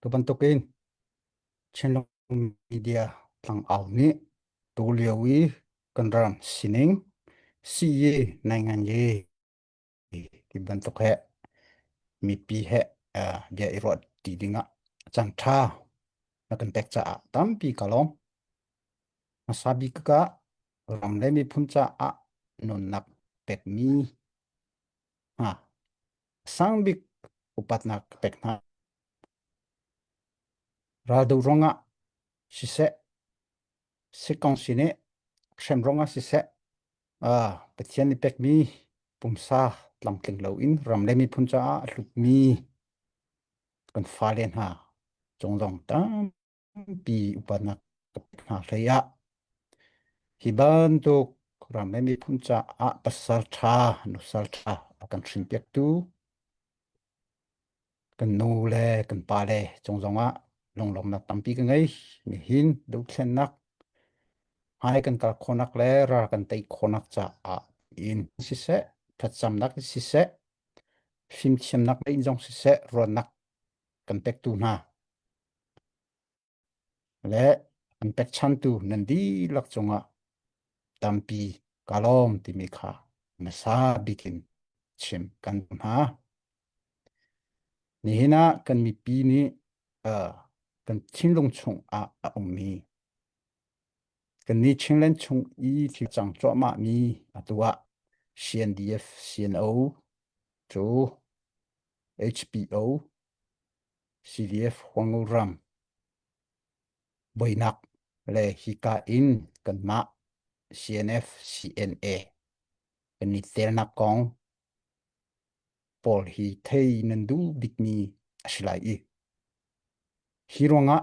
Tubantukin chenlong media tlang au ni tu liawi kanran sining si ye nangan ye dibantuk he mi pi he dia irot ti dinga chang tha na kan pek cha tam pi kalom masabi ka ram le mi phun cha non nak pek mi ha sang bik upat nak pek na ra do ronga si se kong sine shem ronga si se pathian ni pek mi pumsa tlang tling lo in ram le mi phun cha lut mi kan fa len ha chong dong tam pi upana ha hlaya hiban tu ram le mi phun cha pasal tha nu sal tha kan thrin pek tu kan nu le kan pa le chong dong long lom na tam pi ka ngai mi hin do thlen nak hai kan kal khonak le ra kan tei khonak cha in si se that cham nak si se phim chem nak le in jong si se ron nak kan pek tu na le kan pek chan tu nan di lak chonga tampi kalom ti mi kha na sa bikin chem kan ha ni hina kan mi pi ni kan thinlong chung ong mi kan ni thinglen chung i thi chang cho ma mi atua CNDF CNO chu HPO CDF Hwanguram boinak le hika in kan ma CNF CNA kan ni tel na kong pol hi thei nan du big mi asilai hironga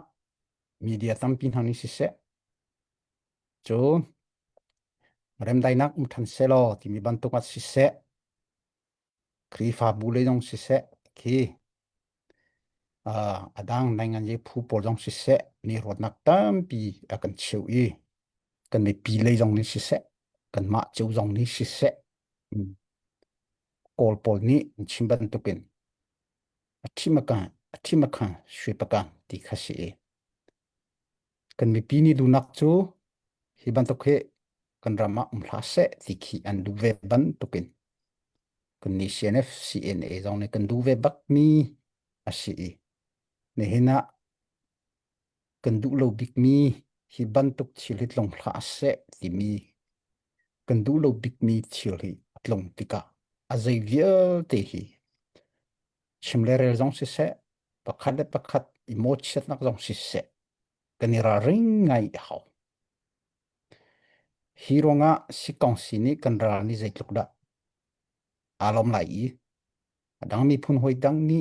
media tampin hani si se chu rem dai nak than selo ti mi ban tukat si se kri fa bu le jong si se ki adang nangan ye phu por jong si se ni rot nak tam pi akan cheu kan ni pi le jong ni si se kan ma cheu jong ni si se kol pol ni chimban tukin athimaka shwepaka ti khasi kan mi pi ni du nak chu hiban to khe kan rama umhlase tikhi an du ve ban tukin kan ni CNF CNA jong ne kan du ve bak mi asi ne hina kan du lo bik mi hiban tuk chilit long hlase ti mi kan du lo bik mi chili tlong tika azai vial te hi chimlere jong si se pakhat le pakhat emotion nak jong si se kan ira ring ngai hau hironga sikong sini kan ra ni zaitluk da alom lai adang mi phun hoi dang ni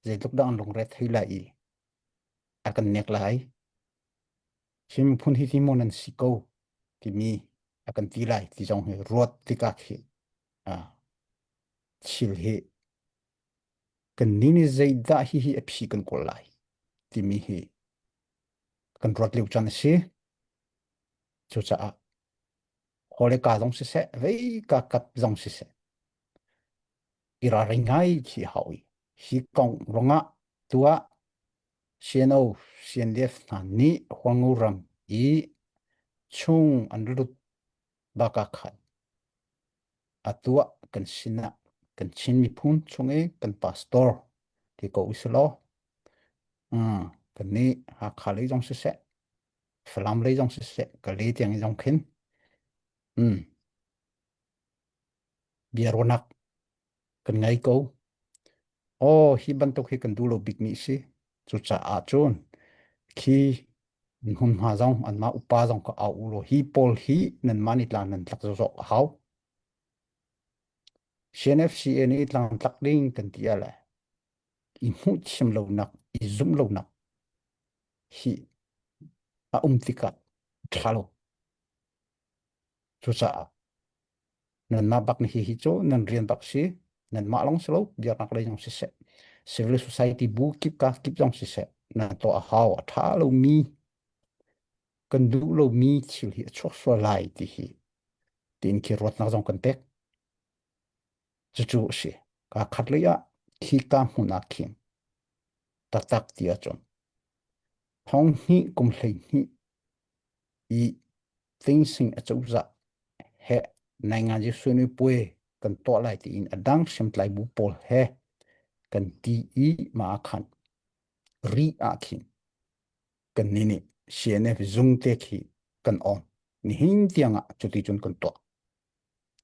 zaitluk da long ret thei lai akan nek lai him phun hi ti monan siko ti mi akan ti lai ti jong he rot ti ka khi chil he kan ni ni zaida hi aphi kan kol lai ti mi hi kan rot liu chan si chu cha hole ka jong si se vei ka kap jong si se ira ringai chi hawi hi kong ronga tua CNO CNDF na ni Hwanguram chung anrut baka khat atua kan sina kan chin mi phun chunge kan pastor ti ko islo kan ni ha khali jong se se flam le jong se se ka le tiang jong khin biaronak kan ngai ko hi ban to khi kan du lo big mi si chu cha chun khi hun ha jong an ma upa jong ka au lo hi pol hi nan mani tlan nan tlak zo hau CNF CNA tlang tlak ding kan ti ala i mu chim lo nak i zum lo nak hi tika thalo chu cha nan ma bak ni hi cho nan rian bak si nan ma long slo biar nak le jong si se civil society bu kip jong si se na to a hau a thalo mi kan du lo mi chil hi chok so lai ti hi tin ki rot na jong kan tek chu chu si ka khat le ya khi ka huna khin tatak tia chon hong hi kum hlei hi I thing sing a chau za he nai nga ji sunu pue kan to lai ti in adang sem tlai bu pol he kan ti I ma khan ri a khin kan ni ni CNF zung te khi kan on ni hin tianga chuti chun kan to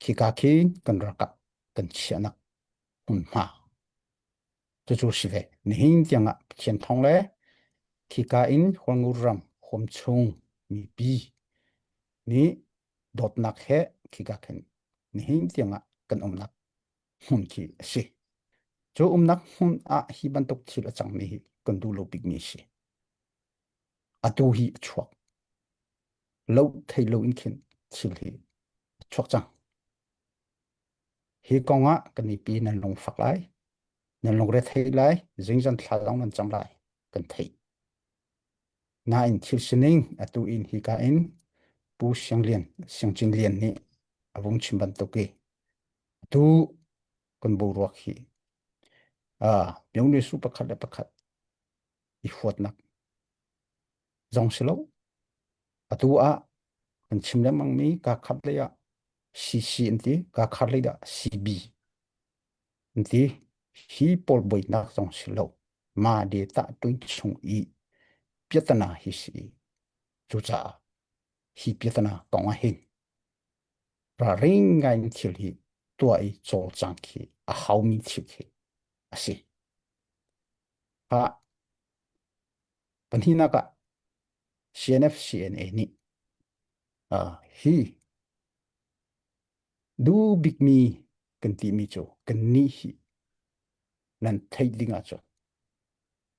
khi ka khin kan ra ka kan chiana hun ma chu chu si ve ni hin tianga chen thong le khi ka in hwanguram hom chung mi pi ni dot nak he khi ka khen ni hin tianga kan om nak hun khi si chu nak hun a hi ban tok thil a chang mi hi kan du lo pik mi si atu hi chuak lo thei lo in khin thil hi chuak chang hi konga kan ni pi nan long fak lai nan long re thei lai jing jan thla long nan cham lai kan thei na in thil sining atu in hi ka in pu siang lian siang chin lian ni avung chim ban to ke tu kan bo ruak hi yong ni su pakhat le pakhat I huat nak zong silo atu a kan chim le mang mi ka khat le ya CC anti ka khat le da CB anti hi pol boi nak zong silo ma de ta tuin chung I piatana hi si chu cha hi piatana kong a hin ra ring ngai thil hi tua I chol chang khi a hau mi thil hi asi ha panhina ka CNF CNA ni hi du big mi kan ti mi cho kan ni hi nan thei dinga cho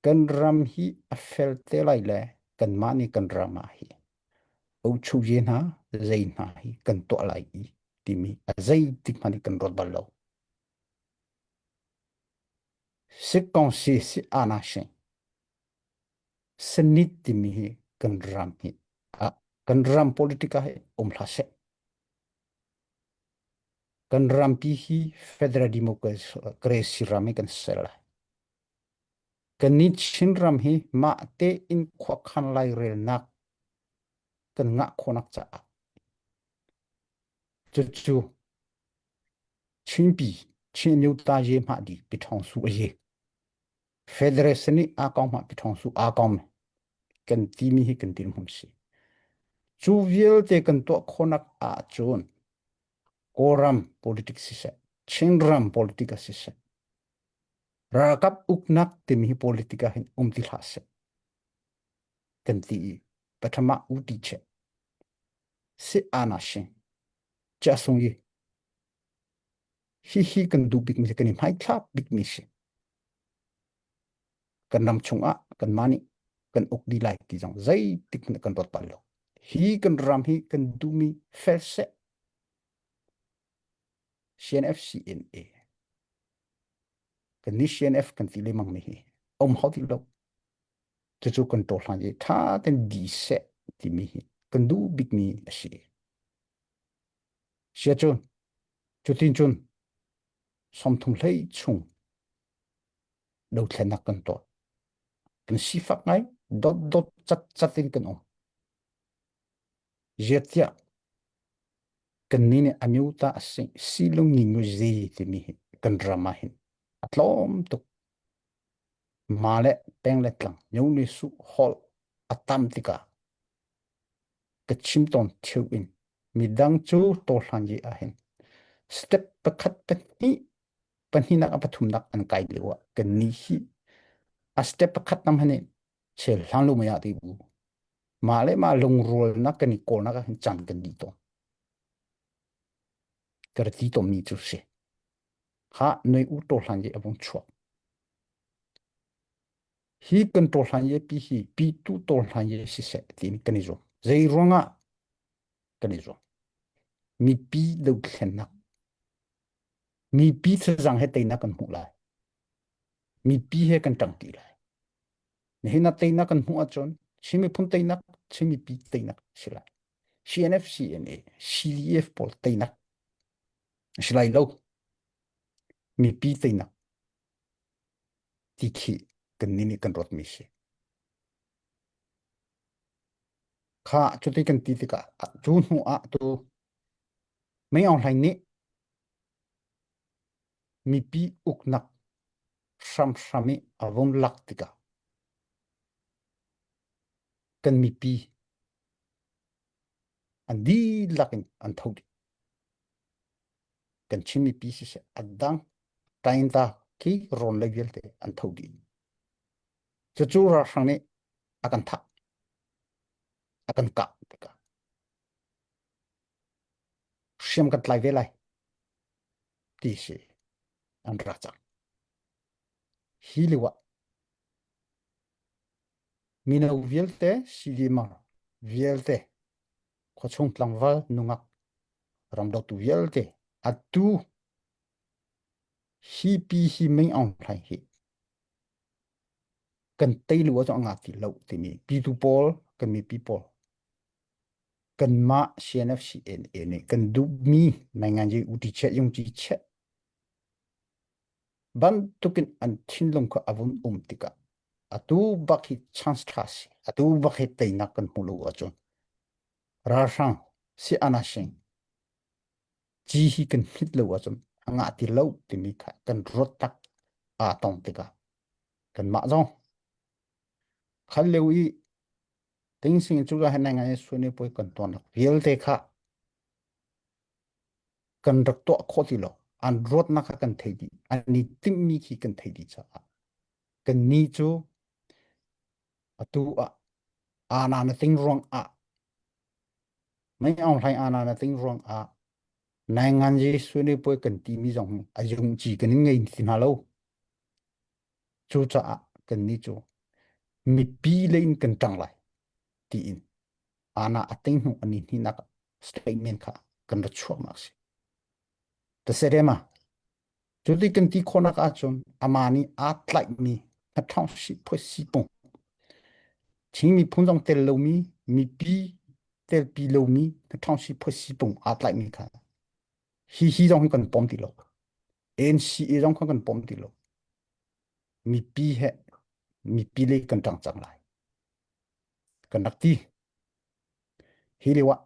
kan ram hi a fel te lai le kan mani kan rama hi au chu ye na zai na hi kan to lai I ti mi a zai tik mani kan rot bal lo se kon si ana shen senit ti mi hi kan ram hi a kan ram politika he la se kan ram pi hi federal democracy rami kan sela kan ni chin ram hi ma te in khwa khan lai rel nak kan nga khonak cha chu chu chin pi chin nyu ta ye ma di pi thong su ye federation ni a kong ma pi thong su a kong kan ti mi hi kan tin hum si chu viel te kan to khonak a chun koram politics si se chin ram politika si se rakap uknak te mi politika hin ti hase kan ti pathama uti che si ana shin cha sung ye hi kan du big mi kan mai tha big mi si kan nam chung a kan mani kan uk di lai ti jong zai tik kan rot pal lo hi kan ram hi kan du mi fel se CNF CNA kan ni CNF kan ti le mang mi hi ho ti lo chu chu kan to hlan ye tha ten di se ti mi hi kan du big mi si sia chun chu tin chun som thum hlei chung do thlen nak kan to kan si fak ngai dot chat chatin kan om jetia kan ni ne amiuta silung ni ngu zi ti mi kan drama hin atlom to male pengle tlang nyu ni su hol atam tika ka chim ton thiu in midang chu to hlan ji a hin step pakhat pani nak apathum nak an kai lewa kan ni hi a step pakhat nam hane chel hlang lu maya ti bu male ma lung rol na kan ni ko na ka chan kan di to kar ti to mi chu se ha noi u to hlan ji abong chua hi kan to hlan ye pi hi pi tu to hlan ye si se ti kan ni zo zei ronga kan ni zo mi pi do khen nak mi pi se jang he te na kan hu lai mi pi he kan tang ti lai ne hina te na kan hu a chon chimi phun te na chimi pi te na sila CNF CNA CDF pol te na silai lo mi pi te na ti khi kan nini kan rot mi si kha chu ti kan ti ti ka chu nu a tu mấy ông hay nị mi pi uk nak sam sami avon lak ti ka kan mi pi an di lakin an thau kan chim mi pi si se adang tain ta ki ron le gel te an thau di chu chu ra sang ni akan thak akan ka ti ka siam kan tlai ve lai ti si an ra chang hi li wa mi no vel te si di ma vel te ko chung tlang va nungak ram do tu vel te atu hi pi hi meng ong thai hi kan tei lu cho nga ti lo ti mi pi tu pol kan mi pi pol kan ma CNFCNA ne kan du mi mai ngan ji uti che yung ji che ban tukin an thin long ko avun tika atu bakhi chance thas atu bakhi tei na kan hulu achon ra sang si anasing ji hi kan hit lo achon anga ti lo ti mi kha kan rot tak a tong tika kan ma zong khal lewi ting sing chu ga hanai ngai su ne poi kan ton riel te kha kan rak to kho ti lo an rot na kha kan thei di ani ting mi khi kan thei di cha kan ni chu atu a na ting rong a mấy ông thấy à là tiếng rong à này ngàn gì suy đi bơi cần tìm mi rong à dùng chỉ cần ngay thì nào lâu chú cha cần ní chú mi pi lên cần trăng lại tin à na à tiếng hùng anh hi na statement cả cần được chua mà xí thế sẽ đấy mà chú đi cần tí khôn cả chun amani at lại mi à thong si phơi si bông chính mi phun trong tel lâu mi pi tel pi lâu à thong si phơi si bông at lại mi cả hi trong cần bom tí lâu NCA trong cần bom tí lâu mi pi he mi pi le kan tang chang lai kan nak ti hi le wa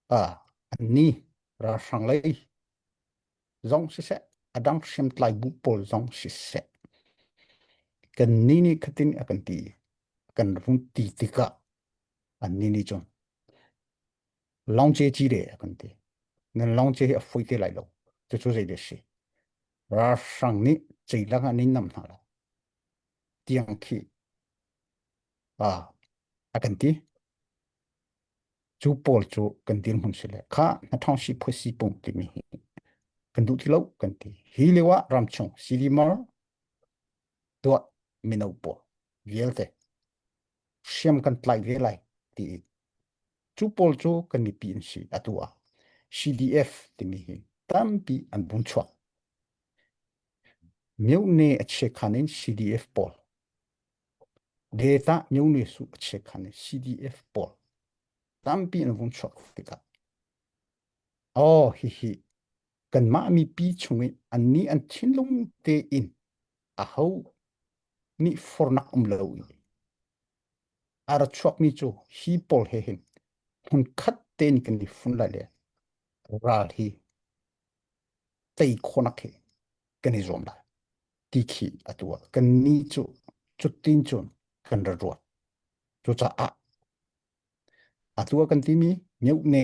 a ni ra sang lai zong si se adang sim tlai bu pol zong si se kan ni khatin akan ti kan rung ti ti ka an ni chon long che chi re akan ti nan long che a foi te lai lo chu chu zai de si ra sang ni chei la nga ni nam na la tiang khi a akan ti chu pol chu kan tin hun si le kha na thong si phoi si pong ti mi kan du ti lo kan ti hi le wa ram chong si di mar to mi no po viel te siam kan tlai ve lai ti chu pol chu kan mi pin si atua CDF ti mi hi tam pi an bun chwa meu ne a che khanin CDF pol data meu ne su a che khanin CDF pol tam pi an bun chwa ti ka oh hi kan ma mi pi chungi an ni an thinlung te in a ho ni fornak lo ara chuak mi chu hi pol he hin hun khat te ni kan ni fun la le ral hi tei khonak he kan ni zom la ti khi atua kan ni chu chu tin chun kan ra ro chu cha atua kan ti mi meu ne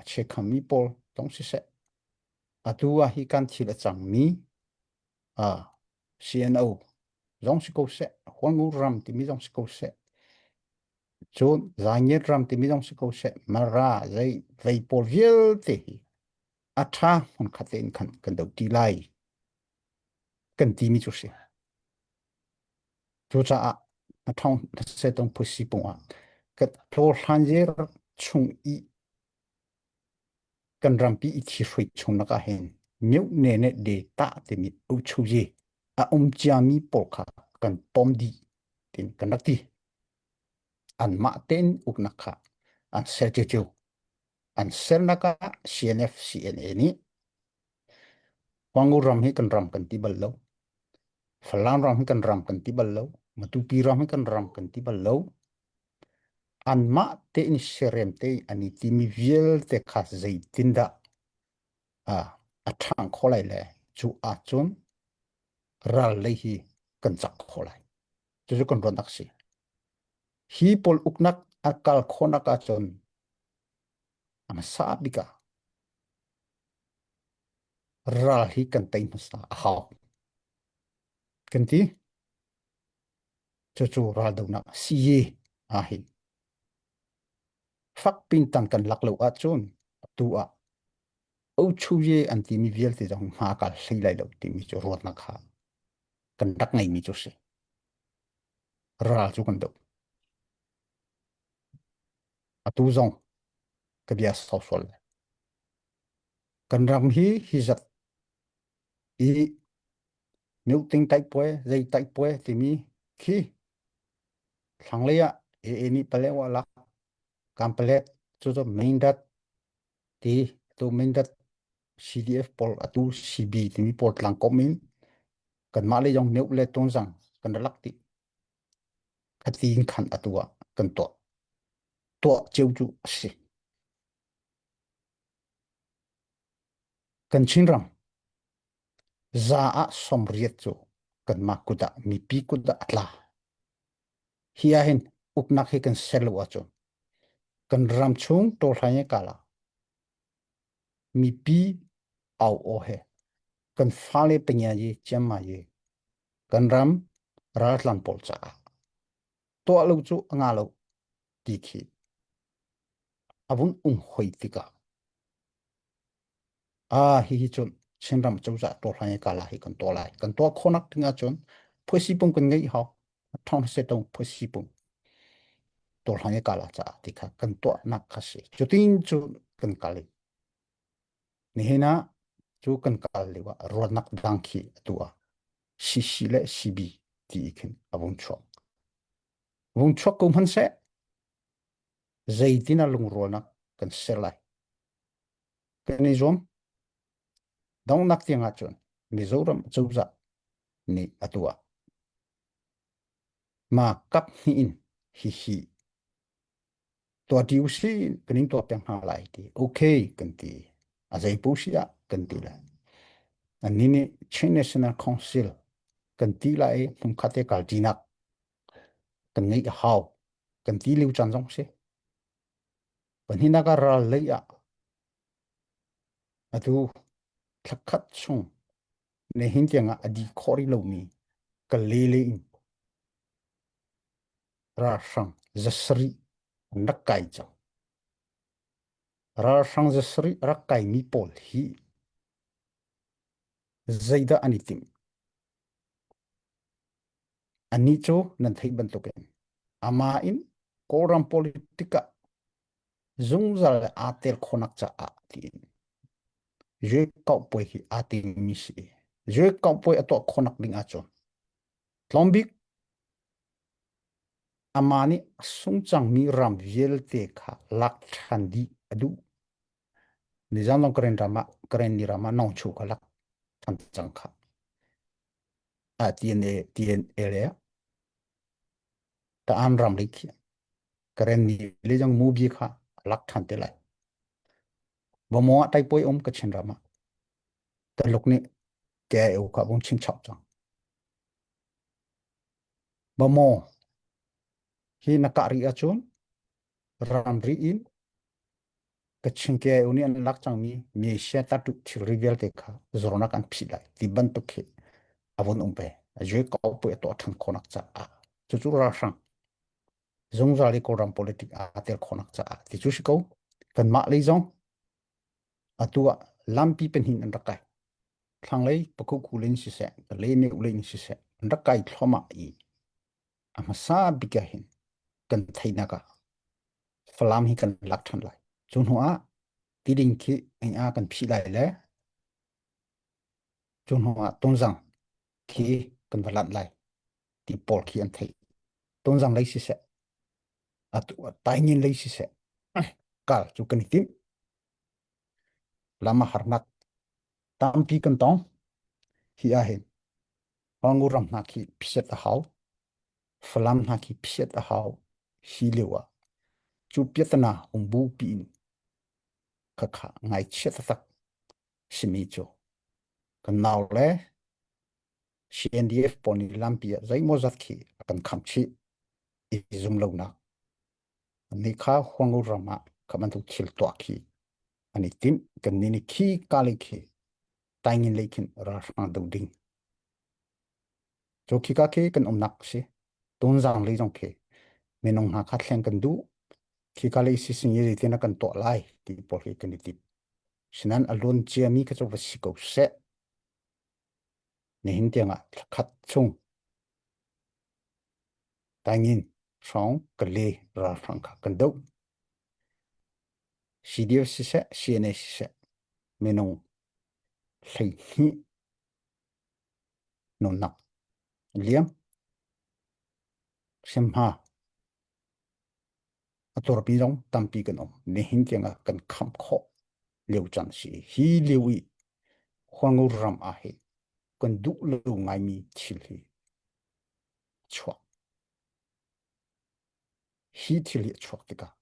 a che kham mi pol tong si se atua hi kan thi la chang mi a CNO zong si ko se huang u ram ti mi zong si ko se chun zangye ram ti mi zong si ko se mara zai vei pol viel te hi a tha hun khaten khan kan do ti lai kan ti mi chu se chu cha a thong se tong pu si pong a ka thor han je chung i kan ram pi i thi hui chung na ka hen meu ne ne de ta te mi u chu je a chia mi po kha kan pom di tin kan rak ti an ma ten uk na kha an se che chu an ser na ka CNF CNA ni wangu ram hi kan ram kan ti bal lo falan ram kan ram kan ti bal lo matu pi ram kan ram kan ti bal lo an ma te in serem te ani ti mi viel te kha zai tinda a athang kholai le chu a chun ral le hi kan chak kholai chu kan ron dak si hi pol uknak akal khona ka chon ama sa bika ral hi kan tai sa haw kan ti chu chu ral do na si ye a hi fak pin tan kan lak lo a chun tu a ô chu ye an ti mi viel te jong ma ka sei lai lo ti mi chu rot na kha kan dak ngai mi chu se ral chu kan do a tu zong ka bia so sol kan ram hi zat i nếu tinh tai poe dây tai poe thì mi khi thằng lấy à ni pale wala kam pale cho main dat thì to main dat CDF pol atu CB thì mi pol lang komin kan ma le jong nếu le ton sang kan lak ti khatin khan atua kan to cheu chu si kan chin ram za a som riet chu kan ma kuda mi pi kuda atla hiya hin upnak he kan selo acho kan ram chung to hlanye kala mi pi au o he kan fale penya ye chema ye kan ram ratlan pol cha to lo chu anga lo ti khi abun hoi tika hi chun chen ram chau za to hlanye kala hi kan to khonak tinga chun phosi pum kan ngai ha thong se tong phosi pum to hlanye kala cha tika kan to nak khasi chutin chu kan kali ni hena chu kan kal lewa ronak dang khi tua si le sibi ti ikhin abun chok kum han se zaitina lung rona kan selai kan ni zom dong nak tianga chon mizoram chauza ni atua ma kap ni in hi to diu si kaning to pyang ha lai ti okay kan ti azai pu sia kan ti la anini Chin National Council kan ti lai hum khate kal dinak kan ngai hau kan ti liu chan jong se pan hina ka ral le ya atu thakhat chung ne hin tianga adi khori lo mi ka le le in ra sang zasri nakai chang ra sang zasri rakai mi pol hi zaida anitim ani cho nan thei ban to ken ama in koram politika zungzal atel khonak cha a tin je kau poi hi ating mi si je kau poi ato khonak ding a chon tlombik amani sungchang mi ram viel te kha lak thandi adu nizam long karen ni rama nong chu kha lak than chang kha a tna le ta an ram lik karen ni le jang mu bi kha lak than te lai bo mo tai poi ka chen rama ta lok ni ke eu kha bong ching chap chang bo mo hi na ka ri a chun ram ri in ka ching ke eu ni an lak chang mi sha ta tu thil rivel te kha zorona kan phi lai ti ban to khe avon pe a je ko po to than khonak cha a chu chu ra sang zong zali ko ram politic a tel khonak cha a ti chu shi ko kan ma le zong atua lampi pen hin an rakai thang lei pakhu kulin si se ka le ne ulen si se an rakai thloma i ama sa bika hin kan thaina ka falam hi kan lak than lai chun hoa ti ding khi anh a kan phi lai le chun hoa ton jang khi kan valat lai ti por khi an thei ton jang lai si se atu tai ngin lai si se kal chu kan tim lama harnak tampi kan tong hi a hen Wangu ram na ki piset a hau, falam na ki piset a hau, hi lewa, chu pietana umbu pin, kaka ngai chet tak, simi cho. Kan nau le, CNDF poni lampia zai mo zat ki akan khamchi izum lo na. Ni kha wangu rama kamantu chil to ki. Ani tin kan nini ki kali ki, taingin leikin ra rang do ding. Cho ki ka ke kan nak si, tôn giang lấy dòng ke, menong na khat leng kan du, khi ka lấy si sin ye ti na kan to lai ti por hi kan ti. Sinan alon chia mi ka cho vasiko se, ne hin tianga khat chung, taingin song ka le ra rang ka kan do. CDF si se, CNS si se, menong lei hi no nak. Liam, sem ha, ator pi dong tam pi kan om, ne hin tianga kan kham kho, liu chan si, hi liu i, Hwangu ram a he, kan du lu ngai mi chil hi, chua. Hi chil hi chua tika.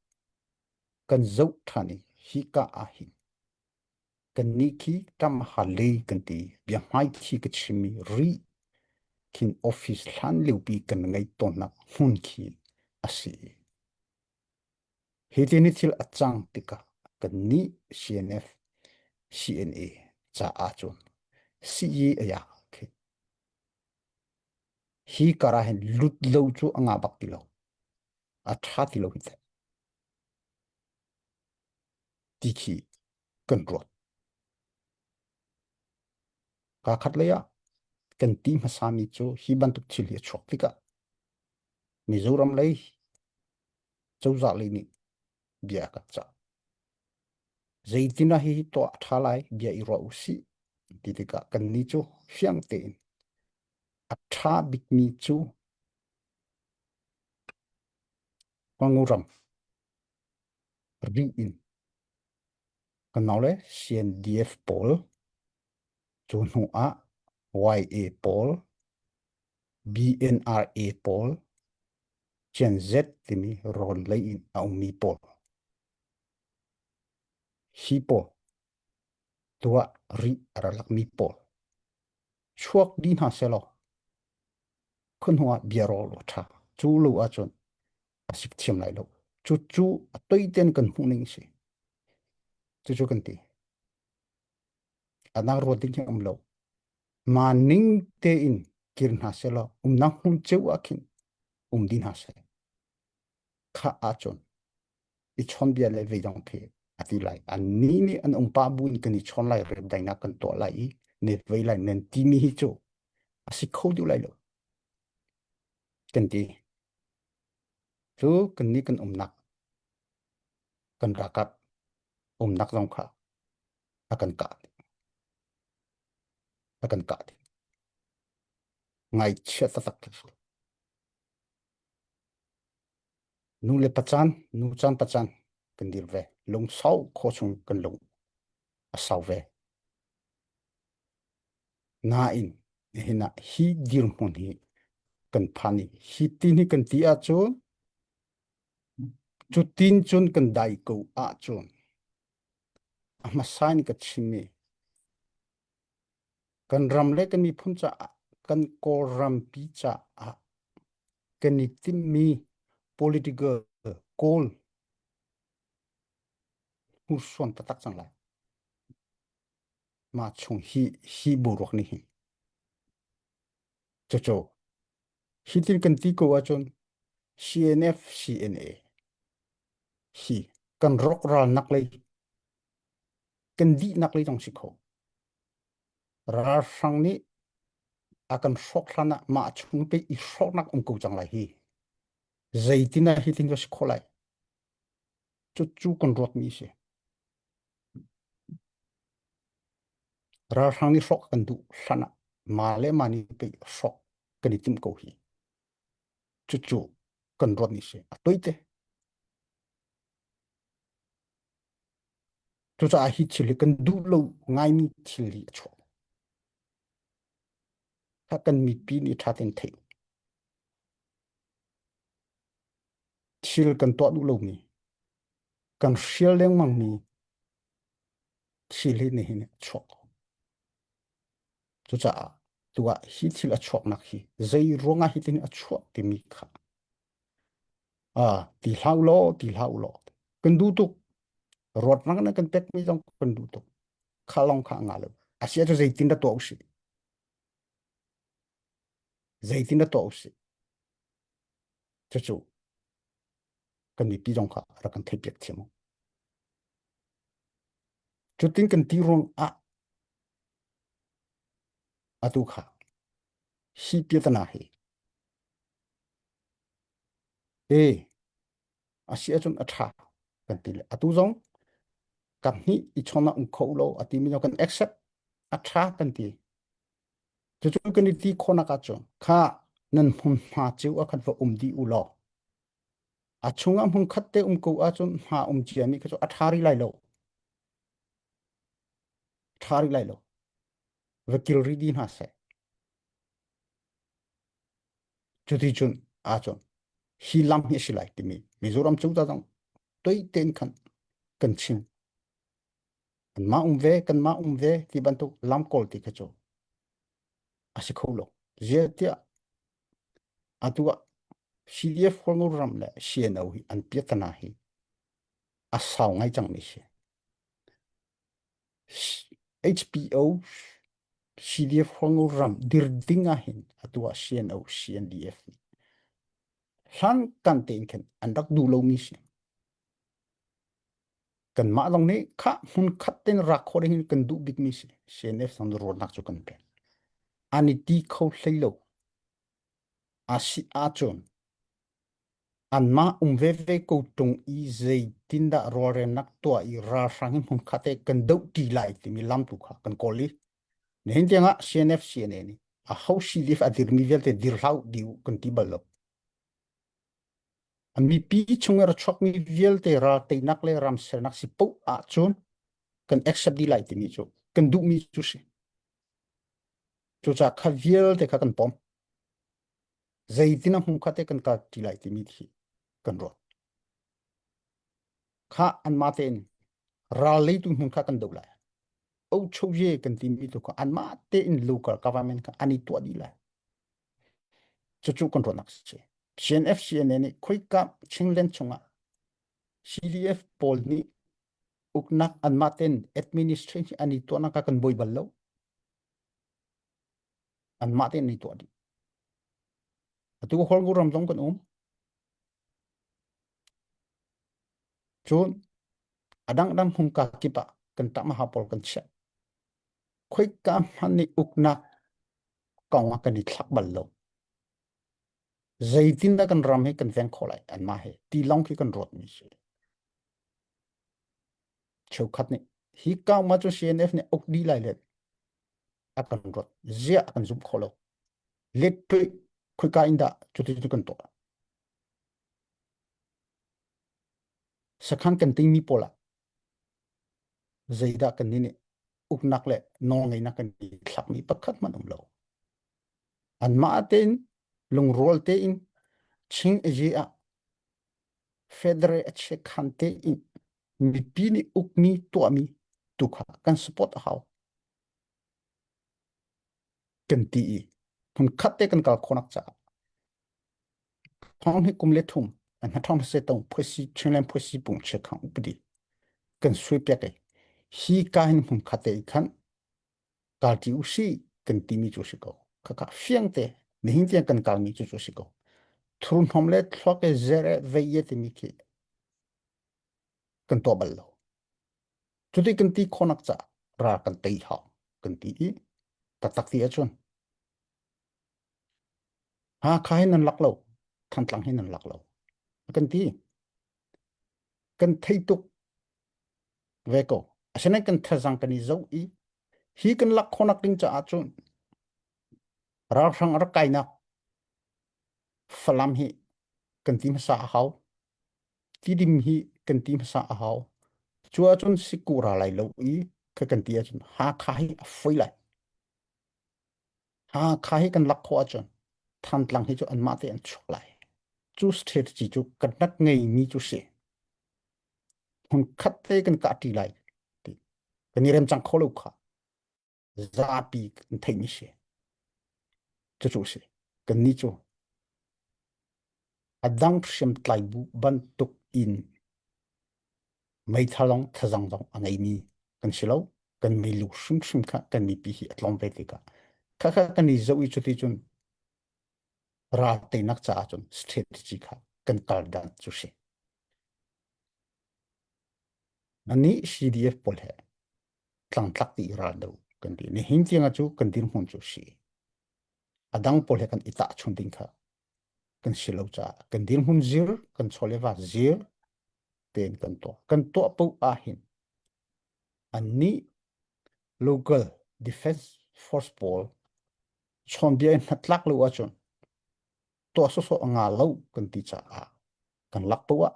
Kan zau thani hi ka a hi. Kan ni ki tam ha le kan ti, bia mai ki ka chimi ri, kin office lan liu pi kan ngai ton na hun ki asi. He ti ni til a chang tika, kan ni CNF, CNA, cha a chun, CE a ya. Hi kara hen lut lau chu anga bak ti lau. A tha ti lau hita. Tiki kan rot. Ka khat le ya, kan ti masami chu hi bantuk chil ya chok tika. Mizoram lei, châu dạ lei ni, bia ka cha. Zaitina hi to tha lai bia I ro usi. Titika kan ni chu fiang tein. A tha bik mi chu wanguram. Ri in. Kan nau le CNDF Pol, chu nu a YA Pol, BNRA Pol, Gen Z timi ron lei in a mi Pol. Hi Pol, tua ri aralak mi Pol. Chuak din ha selo. Kun hua bia ro lo tha. Chu lu a chun. Asik chiam lai lo. Chu chu a toi ten kan hu ning si. Chu chu kan ti. Anang ro ding am lo. Ma ning te in kirin ha selo. Nang hun cheu akin. Din ha se. Kha a chun. I chon bia le ve dong pe. Ati lai. An ni ni an pa buin kan I chon lai rep dai na kan to lai. Ne ve lai nen ti mi hi chu. Asik khâu du lai lo. Kan ti. Chu kan ni kan nak. Kan rakat. Nak dong kha. Akan ka. Akan ka. Ngai chia tatak. Nu le pachan, nu chan pachan. Kan dir ve. Long sau kho chung kan long. A sau ve. Na in. Hina hi dir mon hi. Kan pani. Hi tin hi kan ti a chun. Chu tin chun kan dai ko a chun. Masai ni ka chimi. Kan ram le kan mi phun cha a. Kan ko ram pi cha a. Kan ni tim mi political call. Hu suan patak chang lai. Ma chung hi buruk ni hi. Cho cho. Hi tin kan ti ko a chun. CNF, CNA. Hi. Kan rok ral nak lay. Kan di nak lay tong sikho. Rar sang ni akan sok lana ma chung pe I sok nak ko chang lai hi. Zaitina hi tin jo sikho lai. Chu chu kan rot mi se. Rar sang ni sok kan du lana. Ma le ma ni pe sok kan itim ko hi. Chu chu kan rot mi se. Atoite. Chu cha hi chili kan du lo ngai mi chili cho. kan mi pi ni thatin thei thil kan to du lo mi kan hrial leng mang mi thil hi ni hin chok chu cha tua hi thil a chok nak hi zai ronga hi tin a chok ti mi kha ti hlau lo kan du tu rot nang na kan pek mi jong kan du tu khalong kha ngalo asia cho zai tin da to usi zai tin da to usi chu chu kan mi pi jong kha ra kan thei pek thiam chu tin kan ti rong atu kha hi pi ta na hi e asia chun atha kan ti le atu jong kan hi I chona kho lo ati mi kan accept atha kan ti chu chu kan ti khona ka chu kha nan hum ma chu a khan fa di u lo a chunga hum khatte ko a chun ha chi ami ka chu athari lai lo thari lai lo vakil ri din ha se chu ti chun a chun hi lam hi si lai ti mi mizoram chu ta jong toi ten khan kan ching kan ma ve kan ma ve ti ban tu lam kol ti ka chu a si kho lo je tia atua CDF khol ram le CNO hi an piatana hi a saw ngai chang ni se HPO CDF khol ram dir dinga hin atua CNO CNDF han kan te ken andak du lo mi se kan ma long ne kha hun khat ten ra kho hin kan du big mi se CNF sam ro nak chu kan pe ani ti kho hlei lo a si a chon an ma ve ve ko tung I zai tinda ro re nak to I ra sang hun khate kan do ti lai ti mi lam tu kha kan ko li ne hin tianga CNF CNN ni a how she live at the middle te dir hlau diu kan ti bal lo an mi pi chunga ra chok mi vial te ra te nak le ram ser nak si po a chun kan accept di lai ti mi chu kan du mi chu si chu cha kha vial te kha kan pom zai tina hun khate kan ka ti lai ti mi thi kan ro kha an ma ten ra le tu hun kha kan do lai au chou ye kan ti mi tu ko an ma te in local government ka ani to di lai chu chu kan ro nak che CNF CNN ni khoi ka chinglen chunga CDF pol ni uknak an ma ten administration ani to na ka kan boi bal lo an ma ten ni to di atu ko hol gu ram jong kan chun adang dang hum ka kipa kan ta ma hapol kan che khoi ka man ni uknak ka wa kan ni thak bal lo zaitin da kan ram he kan ven kholai an ma he ti long ki kan rot mi se cheu khat ni hi ka ma chu CNF ne ok di lai le akan rot zia kan zum kholo let pe khoi ka inda chu ti kan to sakhan kan ti mi pola zaida kan ni ne uknak le no ngai na kan ni thak mi pakhat man lo an ma ten lung rol te in ching e a federe a che khante in mi pi ni ukmi to mi tu kha kan support how kan ti I hun khatte kan kal khonak cha phong hi kum le thum an ha thom se tong phosi chunglen phosi pung che khang updi kan sui pya ke hi ka hin hun khatte khan kal ti usi kan ti mi chu si ko kha kha fiang te ni hin tiang kan kal mi chu chu si ko thun hom le thlok e zere ve ye te mi ki kan to bal lo chu ti kan ti khonak cha ra kan tei ha kan ti I ta tak ti a chon ha khai nan lak lo than tlang hin nan lak lo kan ti kan thei tuk ve ko asane kan thazang kan I zo I hi kan lak khonak ding cha achun ra sang ar kai na falam hi kan tim sa hau ti dim hi kan tim sa hau chua chun sikura lai lo I ka kan ti achun ha khai foi lai khai hi kan lak kho achon than tlang hi chu an ma te an chuk lai chu strategy chu kan nak ngei ni chu se hun khat te kan ka ti lai ti kan ni rem chang kho lo kha za pi kan thei ni se chu chu se kan ni chu adang shem tlai bu ban tuk in mai thalong thazang dong angai ni kan silo kan mi lu shum shum kha kan ni pi hi atlom ve te ka kha kha kan ni zo i chu ti chun ra te nak cha chun strategy kha kan kal dan chu se ani CDF pol he tlang tlak ti ra do kan ti ni hin chianga chu kan dir hon chu si adang pol he kan ita chun ding kha kan silo cha kan dir hon zir kan chole wa zir ten kan to pu a hin ani local defense force pol chon dia na tlak lo a chun to so so nga lo kan ti cha a kan lak pu a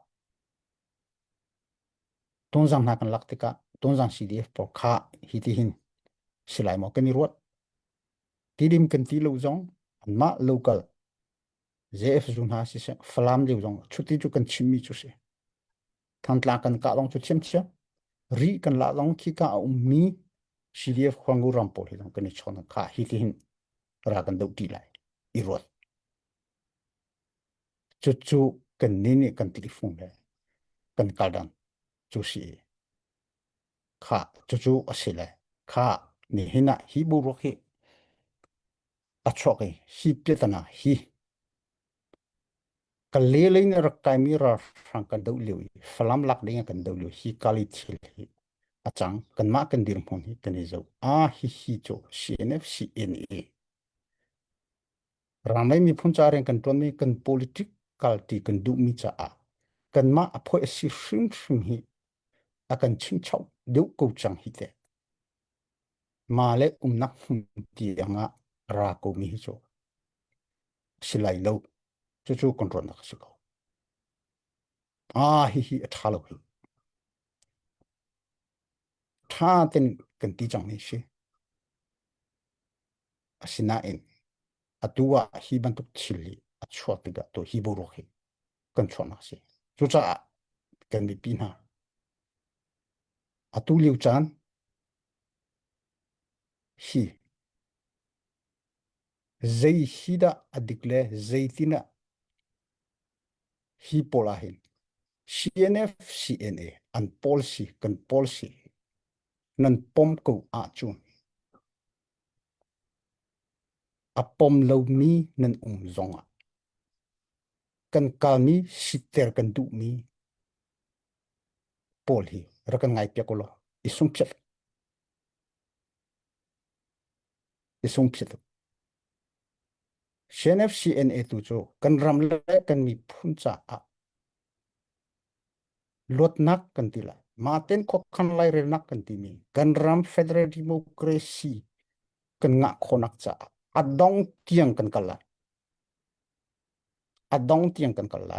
ton jang na kan lak te ka ton jang CDF pol kha hi ti hin silai mo kan ni ruat ti dim kan ti lo zong an ma local JF zun ha si se flam de zong chuti chu kan chimmi chu se than tla kan ka long chu chem chia ri kan la long ki ka mi CDF khwangu ram pol hi long kan ni chon kha hi ti hin ra kan do ti lai i ruat chu chu kan ni ni kan telephone le kan ka dan chu si kha chu chu asile kha ni hina hi bu ro khi a chok hi pletana hi ka le le na rak kai mi ra frang kan do liu flam lak ding kan do liu hi kali thil hi achang kan ma kan dir mon hi kan ni zo a hi cho CNF CNA ramai mi phun cha reng kan ton mi kan politic kalti kan du mi cha a kan ma a phoi si hring hring hi a kan ching chau deu ko chang hi te ma le nak hum ti anga ra ko mi hi cho silai lo chu chu control na ka ko a hi tha lo hi tha ten kan ti chang ni shi asina en atua hi ban tuk chili a chhuat ga to hi bo ro hi kan chona si chu cha kan mi pi na atu liu chan hi zei hida adikle zeitina hi pola hin CNF CNA an policy kan policy nan pom ko a chun a pom lo mi nan zonga kan kalmi siter kan du mi pol hi rakan ngai pya ko lo isum phet CNF CNA tu cho kan ram le kan mi phun cha a lot nak kan ti la maten ko kan lai re nak kan ti mi kan ram federal democracy kan nga khonak cha adong tiang kan kala adong tiang kan kala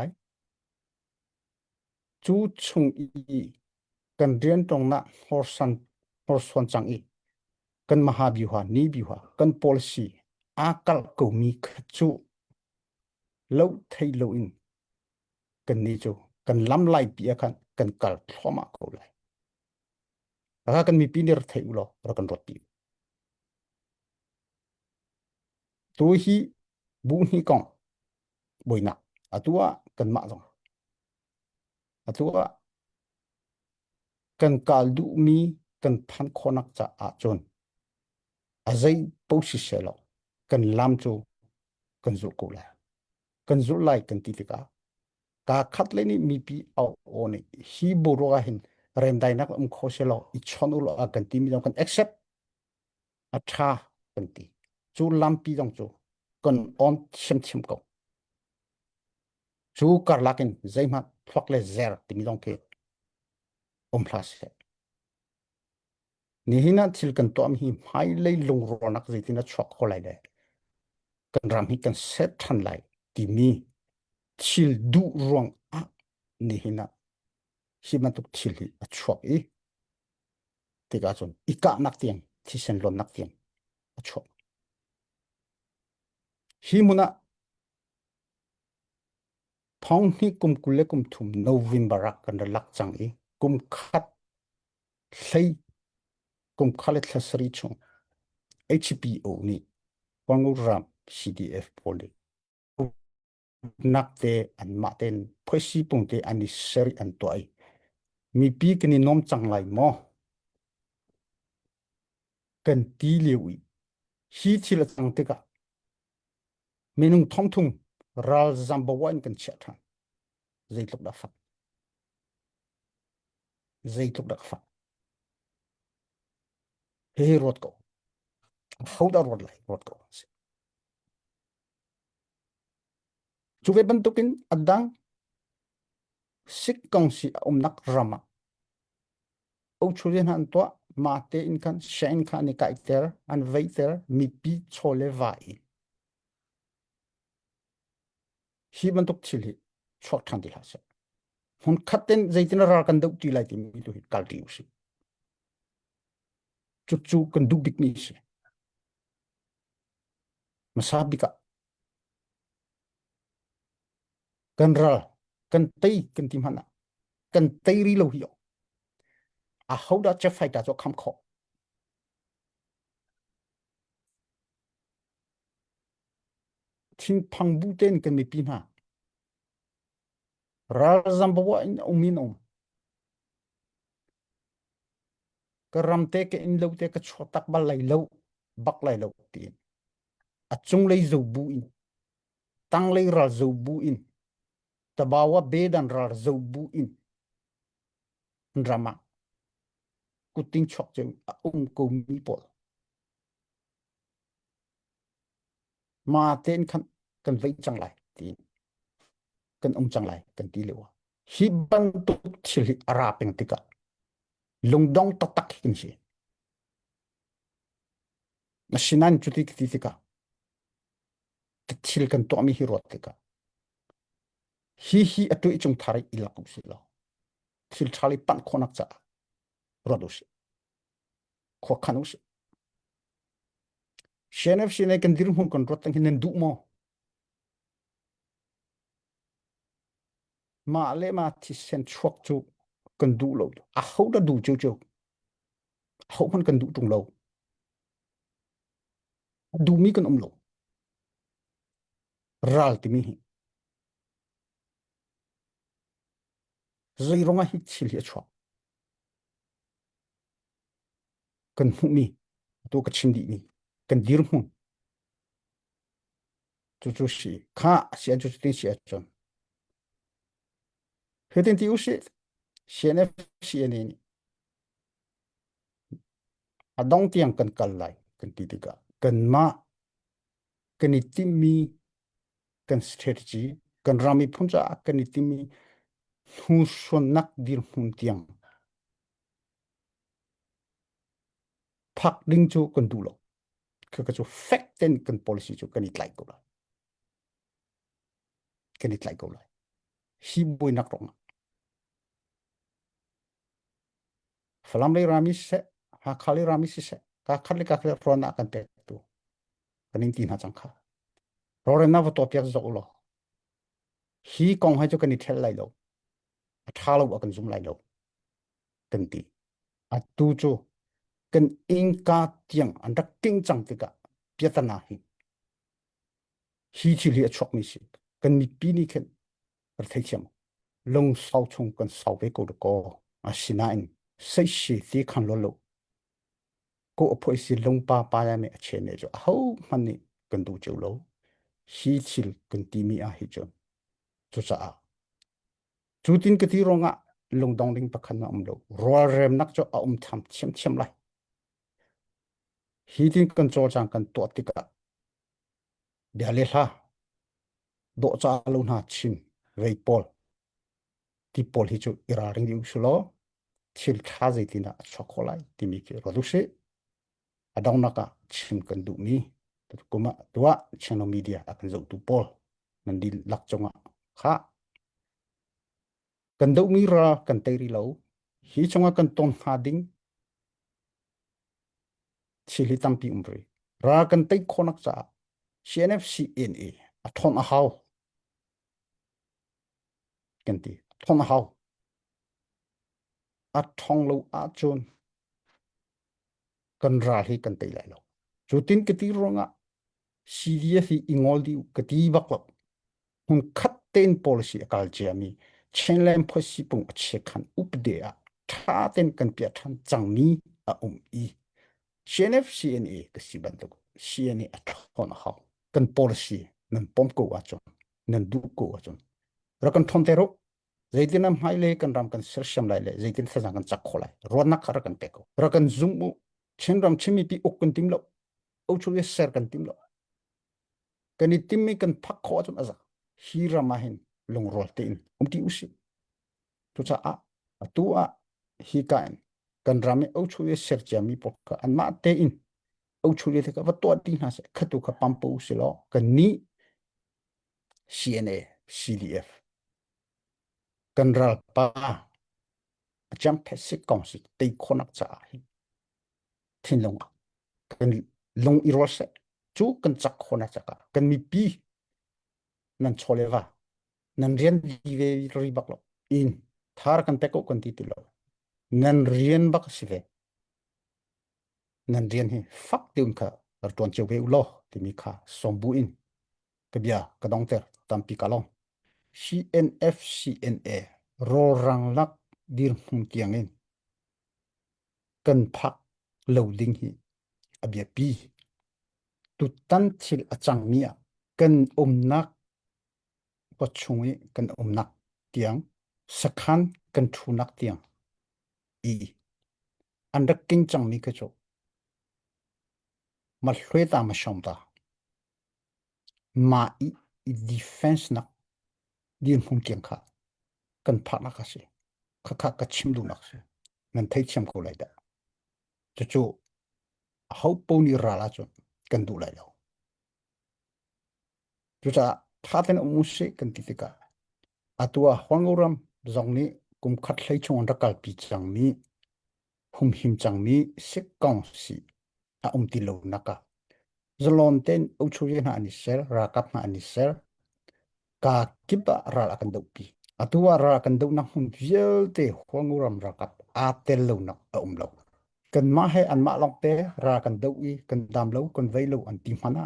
chu chung i kan rian tong na horsan chang i kan mahabyuha ni byuha kan policy akal ko mi chu lo thei lo in kan ni chu kan lam lai pi kan kal thoma ko lai kan mi pi ner thei ulo ra kan rot pi tu hi bu hi kong boina atua kan ma dong atua kan kal du mi kan phan khonak cha a chon azai po si selo kan lam chu kan zu ko la kan zu lai kan ti ka ka khat le ni mi pi au o ni hi bo ro hin rem dai nak kho selo I chon ulo a kan ti mi dong kan accept a tha kan ti chu lam pi dong chu kan on chem chem ko chu kar lakin zai ma thok le zer ti mi dong ke plus ni hina thil kan to am hi mai le lung ro nak zai tin a chok ko lai de kan ram hi kan set than lai ti mi thil du ruang a ni hina hi man tuk thil hi a chok I ti ka chon I ka nak tiang thi sen lon nak tiang a chok hi muna phong hi kum kule kum thum November kan lak chang i kum khat hlei kum khalet thasri chung HPO ni wangu ram CDF poli nakte an maten phoisi pungte ani seri an toy mi pi kini nom changlai mo kan ti lewi hi thila changte ka menung thong thung ral zambawan kan chatha zeitluk da fa zeitluk da fa he rot ko how da rot lai rot ko chuve bantukin adang sik kong si nak rama o chulen han to mate in kan shen khan ni kaiter an veiter mi pi chole vai hi bantuk chili chok than di hasa hun khaten zaitina ra kan dau ti lai ti mi tu kal ti usi chu chu kan du big ni se masabika kan ra kan tei kan tim hana kan tei ri lo hi a hoda che fai ta cho kham kho thin phang bu ten kan mi pi na ra zambawa in umin om ka ramte ke in lo te ka chotak bal lai lo bak lai lo ti a chung lei zo bu in tang lei ra zo bu in tabawa bedan ra zo bu in drama kuting chok che a ko mi pol ma ten kan vei chang lai ti kan chang lai kan ti lewa hi ban tu thil hi ara peng tika lungdong tak tak hin si na sinan chuti ki tika thil kan to mi hi rot tika hi atu chung thari ilak si lo thil thali pan khonak cha rodus kho khanus shenef shine kan dir hun kon rot tang hin du mo ma le ma thi sen chuak chu kan du lo a ho da du chu chu ho man kan du tung lo du mi kan lo ral ti mi hi zai ronga hi thil hi chwa kan hu mi to ka chin di ni kan dir hun chu chu shi kha sia chu tin sia chon he tin ti u shi shenef shi ne ni adong tiang kan kal lai kan ti ka kan ma kan ni ti mi kan strategy kan rami phuncha kan ni ti mi hu son nak dir hun tiang phak ding chu kan du lo ka chu fact ten kan policy chu kan it lai ko la kan it lai ko la hi boy nak rong falam le rami se ha khali rami se ka khali rona kan te tu kan in tin ha chang kha ro re na to pyak zo lo hi kong ha chu kan it thel lai lo tha lo kan zum lai lo kan ti a tu chu kan in ka tiang an dak ting chang ti ka piatana hi chi li chok mi si kan mi pi ni khen ar thai cham long sau chung kan sau ve ko a sina in sai shi ti khan lo ko phoi si long pa ya me che ne jo ho man ni kan du chu lo hi chil kan ti mi a hi chon chu cha a chu tin ka ti ronga long dong ding pakhan na lo ro rem nak cho a tham chem chem lai hi tin kan cho chang kan to ti ka bia le ha do cha lo na chin vei pol ti pol hi chu ira ring di u lo thil kha zai tina chokolai ti mi ke ro du se adong naka chim kan du mi kuma tua channel media akan zo tu pol nan di lak chonga kha kan do mi ra kan te ri lo hi chonga kan ton ha ding chili tampi umri ra kan te khonak cha CNFCNA a thon a how kan ti thon a how a thong lo a chon kan ra hi kan te lai lo chutin ke ti ronga CDF hi ingol di ke ti bak lo hun khat ten policy akal jami chenlem phosi pung che khan update tha ten kan pia than changmi a i CNFCNA ke si ban to CNA a thon a how kan policy nan pom ko wa chon nan du ko wa chon ra kan thon te ro zaitin am hai le kan ram kan ser sham lai le zaitin sa jang kan chak kholai ro na khar kan peko ra kan zum mu chen ram chimi pi ok kan tim lo au chu ye ser kan tim lo kan i tim mi kan phak kho chon aza hi ra ma hin lung rol te in ti usi tu cha a tu a hi kan ram au chu ye ser cha mi pok ka an ma te in au chu ye ka va to ti na se khatu ka pam po se lo kan ni CNA CDF kan ral pa cham phesik kong si te khonak cha hi thin long kan long i ro se chu kan chak khona chaka kan mi pi nan choleva nan rian di ve ri bak lo in thar kan peko kan ti lo nan rian bak si ve nan rian hi fak tiun kha ar ton che ve lo ti mi kha sombu in ka bia ka dong ter tam pi kalong CNF CNA ro rang lak dir hum tiang in kan phak lo ding hi abia pi tu tan thil achang mia kan nak pachungi kan nak tiang sakhan kan thunak tiang i anda king chang mi ka cho ma hlwe ta ma shom ta ma i defense nak din hum tiang kha kan phak na ka se kha kha ka chim du nak se nan thai cham ko lai da cho cho hau po ni ra la cho kan du lai lo cho cha tha ten mu se kan ti ka atua hwanguram zong ni kum khat hlei chung ra kal pi chang mi hum him chang mi se kong si a ti lo naka zalon ten u chu ye na ani ser ra kap na ani ser ka kiba ra la kan do pi atua ra kan do na hun viel te hwanguram ra kap a tel lo na lo kan ma he an ma long te ra kan do i kan dam lo kan vei lo an ti mana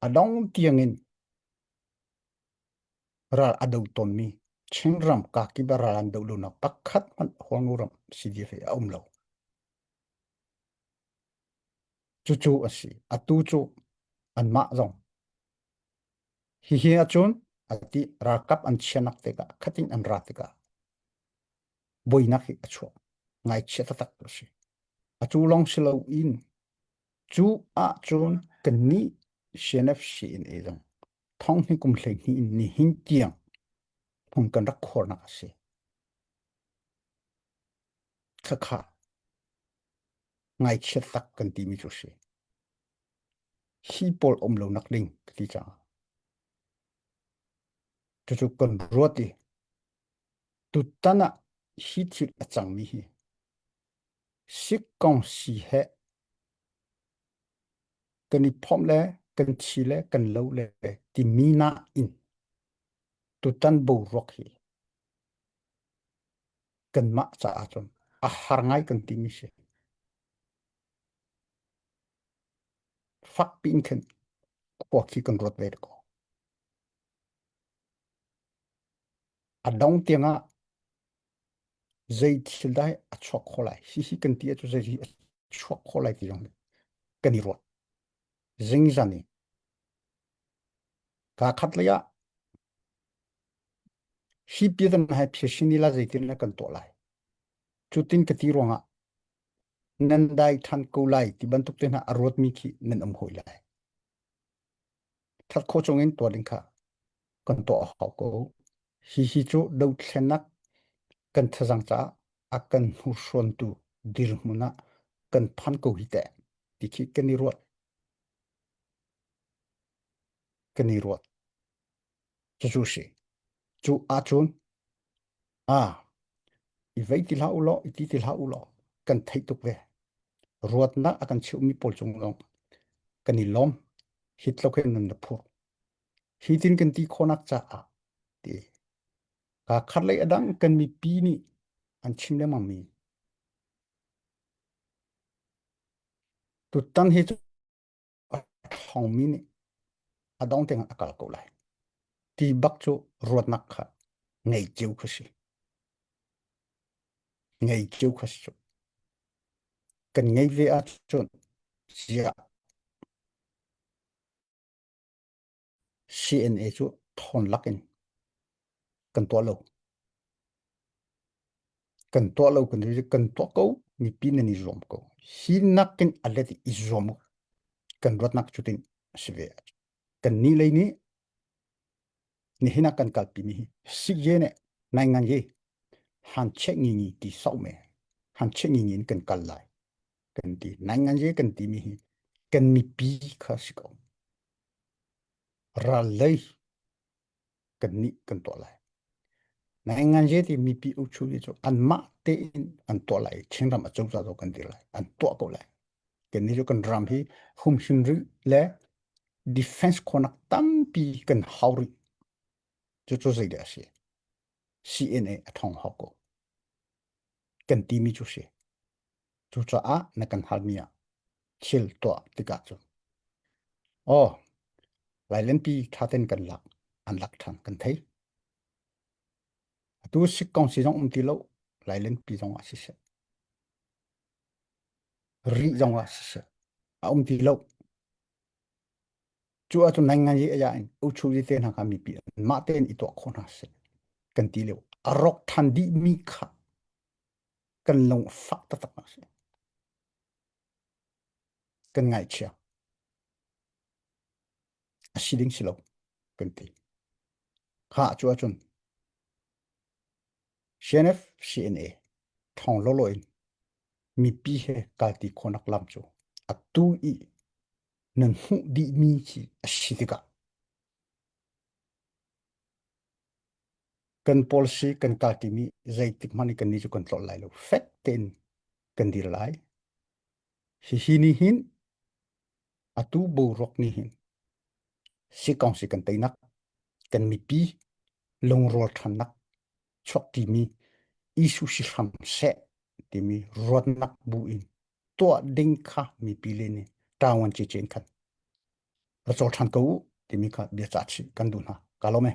adong tiangin ra ado ton mi chingram ka kiba ra an do lo na pakhat man hwanguram si di fe lo chu chu asi atu chu an ma zong hi achun ati rakap an chianak teka khatin an ra teka boinak hi achu ngai cheta tak si achu long silo in chu a chun kan ni CNF in ezong thong hi kum thleng hi ni hin tiang phung kan rak khor na si kha kha ngai chet tak kan ti mi chu si hi pol lo nak ding ti cha chu chu kan roti tu tana hi thil achang mi hi sik kong si he kan i phom le kan chi le kan lo le ti mina in tu tan bo rock hi kan ma cha a chon a har ngai kan ti mi se fak pin khen ko ki kan rot ve ko a dong tianga zai thil dai a chok kholai hi kan ti a chu zai chok kholai ti jong kan i rot zing zani ka khat le ya hi pi dan hai phe shini la zai tin na kan to lai chu tin ka ti ronga nan dai than ko lai ti ban tuk te na arot mi khi nan hoi lai that kho chong in to ding kha kan to ha ko hi chu do thlenak kan thajang cha akan hu shon tu dir muna kan phan ko hi te ti khi kan ni ruat chu shi chu a chun a i vei ti la u lo i ti la u lo kan thai tuk ve ruat na akan chiu mi pol chung long kan ni lom hitlo khen nan da phur hitin kan ti khonak cha a ti ka kharlai adang kan mi pi ni an chim le mami tu tan hi chu hong mi ni adong teng akal ko lai ti bak chu ruat nak kha ngai chiu khashi ngai chiu khashi chu kan ngai ve a chun sia CNA chu thon lakin kan to lo kan ri kan to ko mi pin ni zom ko hi nakin alati izom kan rot nak chutin sive kan ni lei ni hina kan kal pi ni si ye ne nai ngan ye han che ngi ni ti sau me han che ngi ni kan kal lai kan ti nai ngan ye kan ti mi hi kan mi pi kha si ko ra lei kan ni kan to lai nai ngan ye ti mi pi u chu ni chu an ma te in an to lai chen ram a chau za do kan ti lai an to ko lai kan ni chu kan ram hi hum hin ri le defense konak tampi kan hauri chu chu zai da si CNA athong hako kan ti mi chu se chu cha a na kan halmia chil to tika chu o lai len pi thaten kan lak an lak thang kan thei tu sik kong si jong ti lo lai len pi jong a si se ri jong a si se a ti lo chu a chu nang ngan ye ya in u chu ji ten ha ka mi pi ma ten i to khona se kan ti lo a rok than di mi kha kan long fak ta ta se kan ngai chia a si ding si lo kan ti kha chu a chun CNF CNA thong lo lo in mi pi he ka ti khonak lam chu a tu i nan hu di mi chi a si ti ka kan policy kan ka ti mi zai tik mani kan ni chu control lai lo fek ten kan dir lai hi ni hin a tu bo rok ni hin si kong si kan tai nak kan mi pi long rol than nak chok ti mi isu si ham se ti mi rot nak bu in to ding kha mi pi le ni tawan chi chen khat ra chol than ko ti mi kha bia cha chi kan du na ka lo me